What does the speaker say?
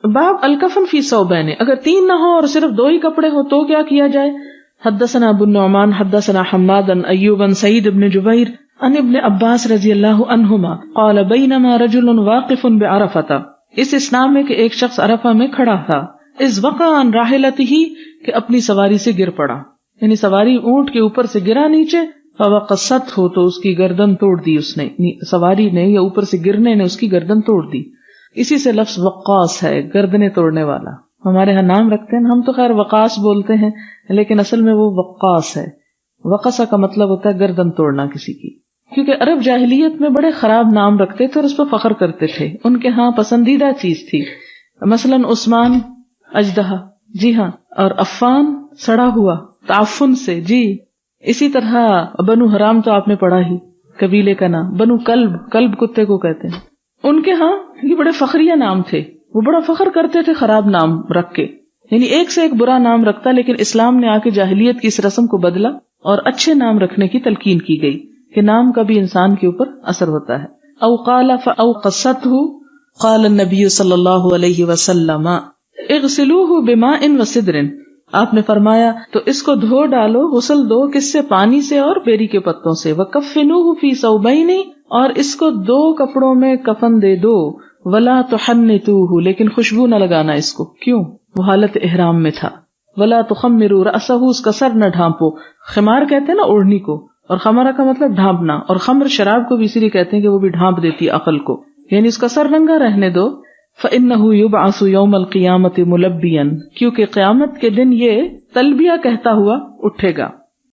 باب الکفن فی ثوبین، اگر 3 نہ ہو اور صرف 2 ہی کپڑے ہو تو کیا کیا جائے؟ حدثنا ابو النعمان حدثنا حماد عن ایوب عن سعید بن جبیر عن ابن عباس رضی اللہ عنہما قال بینما رجل واقف بعرفۃ، اس اسلام میں کہ ایک شخص عرفہ میں کھڑا تھا، اذ وقع عن راحلتہ، کہ اپنی سواری سے گر پڑا، یعنی سواری اونٹ کے اوپر سے گرا نیچے، فوقصتہ، تو اس کی گردن توڑ دی، اس نے سواری نے یا اوپر سے گرنے نے اس کی گردن توڑ دی. اسی سے لفظ وقاص ہے، گردنیں توڑنے والا. ہمارے ہاں نام رکھتے ہیں، ہم تو خیر وقاص بولتے ہیں لیکن اصل میں وہ وقاص ہے. وقصہ کا مطلب ہوتا ہے گردن توڑنا کسی کی. کیونکہ عرب جاہلیت میں بڑے خراب نام رکھتے تھے اور اس پہ فخر کرتے تھے، ان کے ہاں پسندیدہ چیز تھی. مثلاً عثمان اجدہا، جی ہاں، اور عفان سڑا ہوا، تعفن سے، جی. اسی طرح بنو حرام تو آپ نے پڑھا ہی، قبیلے کا نام. بنو کلب، کلب کتے کو کہتے ہیں. ان کے ہاں یہ بڑے فخریہ نام تھے، وہ بڑا فخر کرتے تھے خراب نام رکھ کے، یعنی ایک سے ایک برا نام رکھتا. لیکن اسلام نے آ کے جاہلیت کی اس رسم کو بدلا اور اچھے نام رکھنے کی تلقین کی گئی کہ نام کا بھی انسان کے اوپر اثر ہوتا ہے. او قال فاوقصته قال النبی صلی اللہ علیہ وسلم اغسلوه بماء وسدر، آپ نے فرمایا تو اس کو دھو ڈالو، غسل دو، کس سے؟ پانی سے اور بیری کے پتوں سے. وکفنوه فی ثوبین، اور اس کو 2 کپڑوں میں کفن دے دو. ولا تحنتوه، لیکن خوشبو نہ لگانا اس کو. کیوں؟ وہ حالت احرام میں تھا. ولا تخمروا رأسہ، اس کا سر نہ ڈھانپو. خمار کہتے ہیں نا اوڑھنی کو، اور خمرہ کا مطلب ڈھانپنا، اور خمر شراب کو بھی اسی لیے کہتے ہیں کہ وہ بھی ڈھانپ دیتی ہے عقل کو، یعنی اس کا سر ننگا رہنے دو. فإنه يبعث يوم القيامة ملبيا، کیونکہ قیامت کے دن یہ تلبیہ کہتا ہوا اٹھے گا.